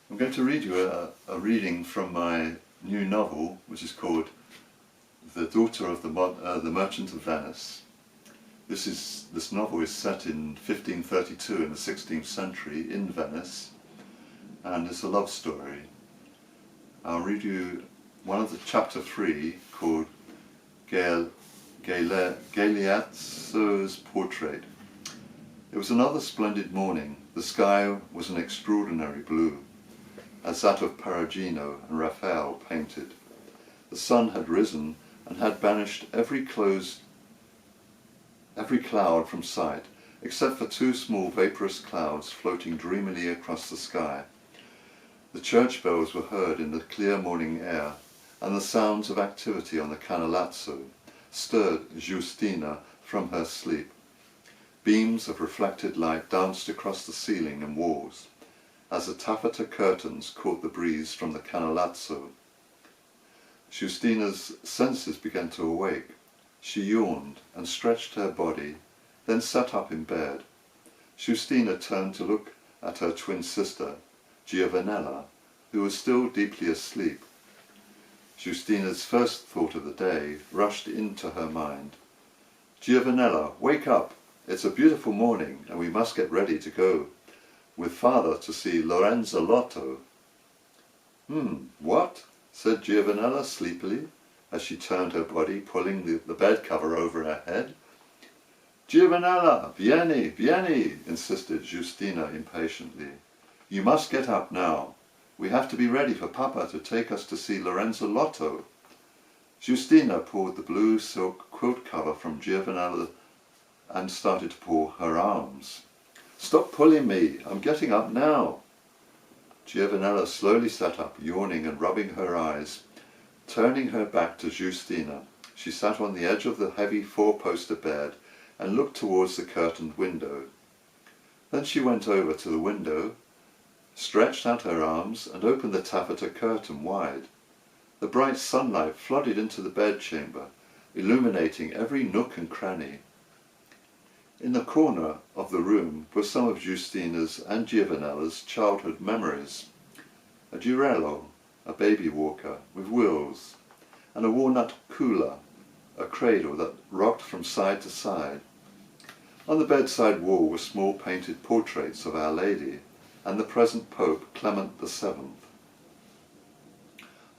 I'm going to read you a reading from my new novel, which is called The Daughter of the Merchant of Venice. This novel is set in 1532 in the 16th century in Venice, and it's a love story. I'll read you one of the chapter 3 called Galeazzo's Portrait. It was another splendid morning. The sky was an extraordinary blue, as that of Perugino and Raphael painted. The sun had risen and had banished every cloud from sight, except for two small vaporous clouds floating dreamily across the sky. The church bells were heard in the clear morning air, and the sounds of activity on the Canalazzo stirred Giustina from her sleep. Beams of reflected light danced across the ceiling and walls, as the taffeta curtains caught the breeze from the Canalazzo. Giustina's senses began to awake. She yawned and stretched her body, then sat up in bed. Giustina turned to look at her twin sister, Giovanella, who was still deeply asleep. Giustina's first thought of the day rushed into her mind. "Giovanella, wake up! It's a beautiful morning, and we must get ready to go with father to see Lorenzo Lotto." What?" said Giovanella sleepily, as she turned her body, pulling the bed cover over her head. "Giovanella, vieni, vieni," insisted Giustina impatiently. "You must get up now. We have to be ready for Papa to take us to see Lorenzo Lotto." Giustina pulled the blue silk quilt cover from Giovanella and started to pull her arms. "Stop pulling me, I'm getting up now." Giovanella slowly sat up, yawning and rubbing her eyes. Turning her back to Giustina, she sat on the edge of the heavy four-poster bed and looked towards the curtained window. Then she went over to the window, stretched out her arms and opened the taffeta curtain wide. The bright sunlight flooded into the bedchamber, illuminating every nook and cranny. In the corner of the room were some of Giustina's and Giovanella's childhood memories. A Durello, a baby walker with wheels, and a walnut cooler, a cradle that rocked from side to side. On the bedside wall were small painted portraits of Our Lady and the present Pope Clement VII.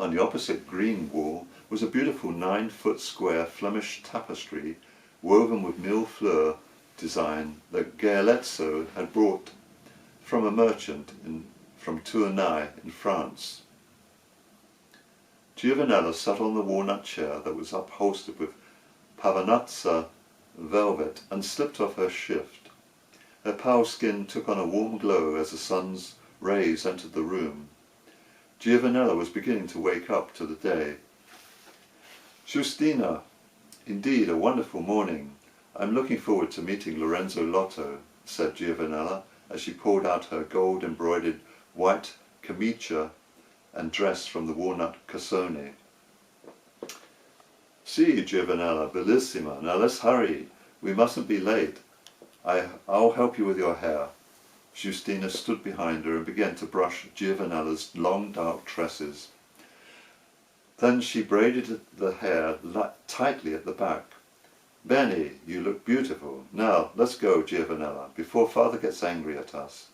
On the opposite green wall was a beautiful 9-foot square Flemish tapestry woven with mille-fleurs design that Galeazzo had brought from a merchant from Tournai in France. Giovanella sat on the walnut chair that was upholstered with Pavonazza velvet and slipped off her shift. Her pale skin took on a warm glow as the sun's rays entered the room. Giovanella was beginning to wake up to the day. "Giustina, indeed a wonderful morning. I'm looking forward to meeting Lorenzo Lotto," said Giovanella as she pulled out her gold-embroidered white camicia and dress from the walnut cassone. "Si, Giovanella, bellissima. Now let's hurry. We mustn't be late. I'll help you with your hair." Giustina stood behind her and began to brush Giovanella's long dark tresses. Then she braided the hair tightly at the back. "Bene, you look beautiful. Now let's go, Giovanella, before father gets angry at us."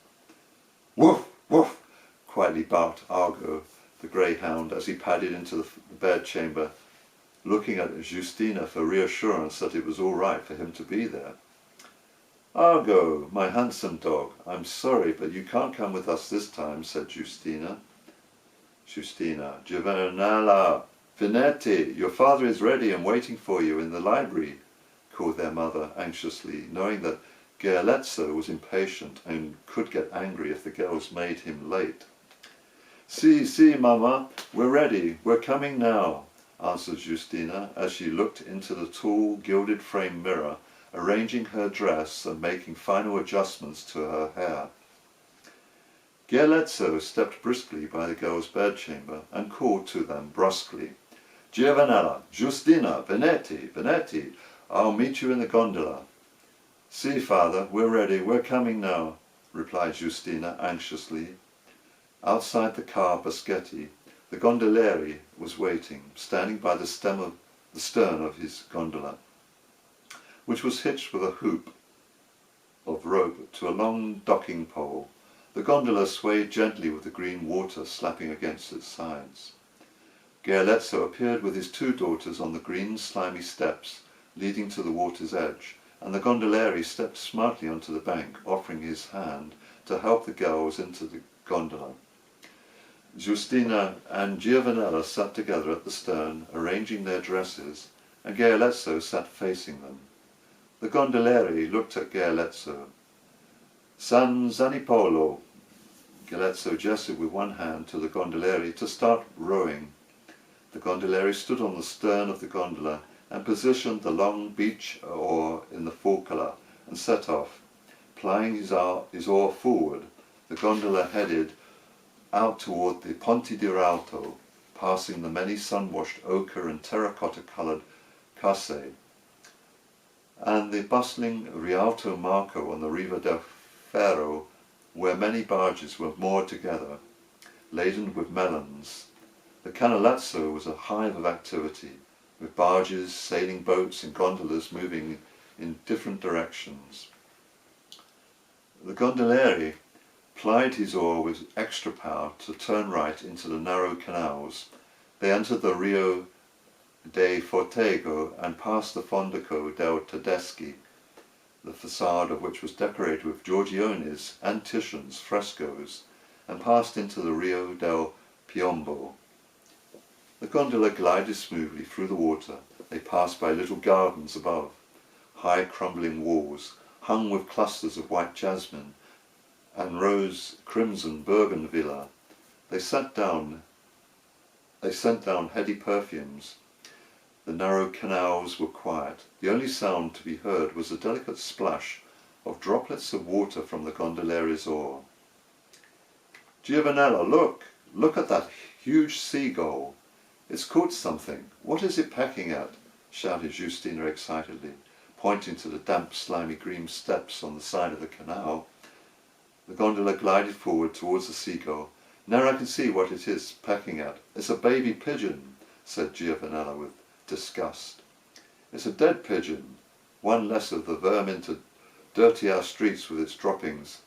"Woof, woof," quietly barked Argo, the greyhound, as he padded into the bedchamber, looking at Giustina for reassurance that it was all right for him to be there. "Argo, my handsome dog, I'm sorry, but you can't come with us this time," said Giustina. Giustina, "Giovanella, Finetti, your father is ready and waiting for you in the library," called their mother anxiously, knowing that Galeazzo was impatient and could get angry if the girls made him late. "Si, si, mamma, we're ready, we're coming now," answered Giustina as she looked into the tall, gilded-frame mirror, arranging her dress and making final adjustments to her hair. Galeazzo stepped briskly by the girls' bedchamber and called to them brusquely, "Giovanella, Giustina, Venetti, Venetti, I'll meet you in the gondola." "Si, father, we're ready, we're coming now," replied Giustina anxiously. Outside the car Boschetti, the gondoliere was waiting, standing by the stern of his gondola, which was hitched with a hoop of rope to a long docking pole. The gondola swayed gently with the green water slapping against its sides. Ghiarezzo appeared with his 2 daughters on the green slimy steps leading to the water's edge, and the gondoliere stepped smartly onto the bank, offering his hand to help the girls into the gondola. Giustina and Giovanella sat together at the stern, arranging their dresses, and Ghiarezzo sat facing them. The gondoliere looked at Ghiarezzo. San Zanipolo. Ghiarezzo gestured with one hand to the gondoliere to start rowing. The gondoliere stood on the stern of the gondola and positioned the long beach oar in the forcala and set off. Plying his oar forward, the gondola headed out toward the Ponte di Rialto, passing the many sun-washed ochre and terracotta-coloured case, and the bustling Rialto Marco on the Riva del Ferro, where many barges were moored together, laden with melons. The Canalazzo was a hive of activity, with barges, sailing boats and gondolas moving in different directions. The gondoliere plied his oar with extra power to turn right into the narrow canals. They entered the Rio dei Fortego and passed the Fondaco del Tedeschi, the facade of which was decorated with Giorgione's and Titian's frescoes, and passed into the Rio del Piombo. The gondola glided smoothly through the water. They passed by little gardens above, high crumbling walls, hung with clusters of white jasmine and rose crimson bougainvillea. They sent down heady perfumes. The narrow canals were quiet. The only sound to be heard was a delicate splash of droplets of water from the gondoliere's oar. Giovanella, look at that huge seagull. It's caught something. What is it pecking at? Shouted Giustina excitedly, pointing to the damp, slimy green steps on the side of the canal. The gondola glided forward towards the seagull. Now I can see what it is pecking at. It's a baby pigeon, said Giovanella with disgust. It's a dead pigeon, one less of the vermin to dirty our streets with its droppings.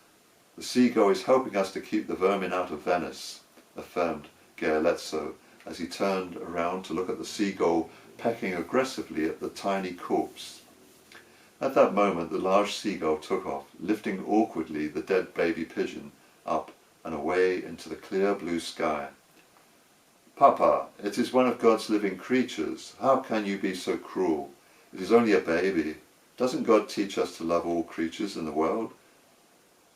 The seagull is helping us to keep the vermin out of Venice, affirmed Ghiarezzo, as he turned around to look at the seagull pecking aggressively at the tiny corpse. At that moment the large seagull took off, lifting awkwardly the dead baby pigeon up and away into the clear blue sky. Papa, it is one of God's living creatures. How can you be so cruel? It is only a baby. Doesn't God teach us to love all creatures in the world?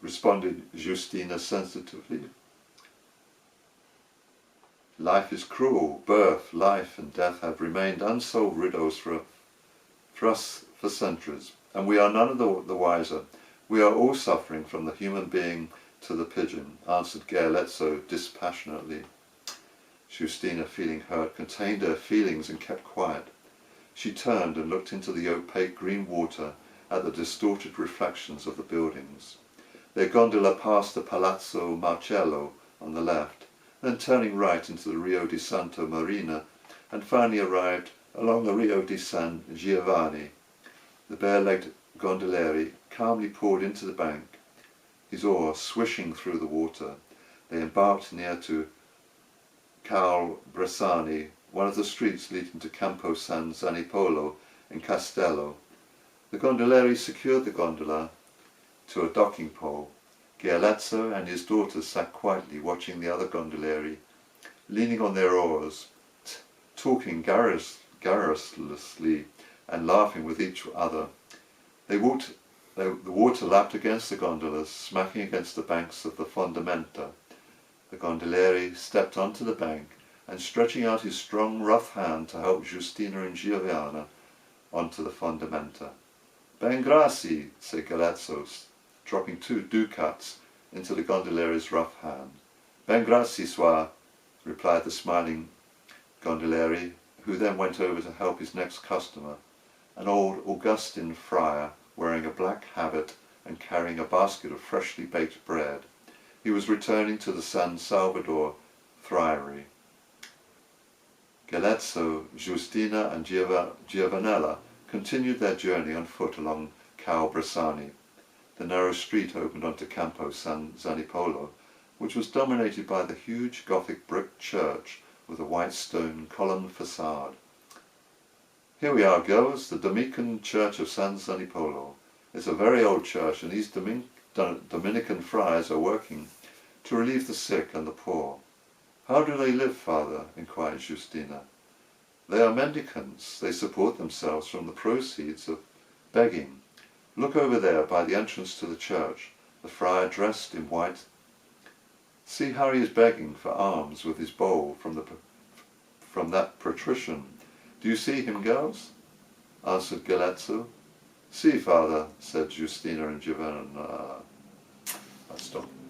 Responded Giustina sensitively. Life is cruel. Birth, life and death have remained unsolved riddles for us for centuries, and we are none of the wiser. We are all suffering from the human being to the pigeon, answered Ghiarezzo dispassionately. Giustina, feeling hurt, contained her feelings and kept quiet. She turned and looked into the opaque green water at the distorted reflections of the buildings. Their gondola passed the Palazzo Marcello on the left, then turning right into the Rio di Santa Marina, and finally arrived along the Rio di San Giovanni. The bare-legged gondoliere calmly poured into the bank, his oar swishing through the water. They embarked near to Cal Bressani, one of the streets leading to Campo San Zanipolo in Castello. The gondoliere secured the gondola to a docking pole. Ghiarezzo and his daughters sat quietly watching the other gondolieri, leaning on their oars, talking garrulously and laughing with each other. The water lapped against the gondolas, smacking against the banks of the fondamenta. The gondoliere stepped onto the bank and, stretching out his strong, rough hand to help Giustina and Giovanna onto the fondamenta. Ben grazie, said Ghiarezzo, dropping 2 ducats into the gondoliere's rough hand. Ben grazie, soir, replied the smiling gondoliere, who then went over to help his next customer, an old Augustin friar wearing a black habit and carrying a basket of freshly baked bread. he was returning to the San Salvador friary. Galeazzo, Giustina and Giovanella continued their journey on foot along Cao Bressani. The narrow street opened onto Campo San Zanipolo, which was dominated by the huge Gothic brick church with a white stone columned facade. Here we are, girls, the Dominican Church of San Zanipolo. It's a very old church, and these Dominican friars are working to relieve the sick and the poor. How do they live, Father? Inquired Justina. They are mendicants. They support themselves from the proceeds of begging. Look over there by the entrance to the church, the friar dressed in white. See how he is begging for alms with his bowl from that patrician. Do you see him, girls? Answered Galeazzo. Si, Father, said Justina and Giovanna. I stopped.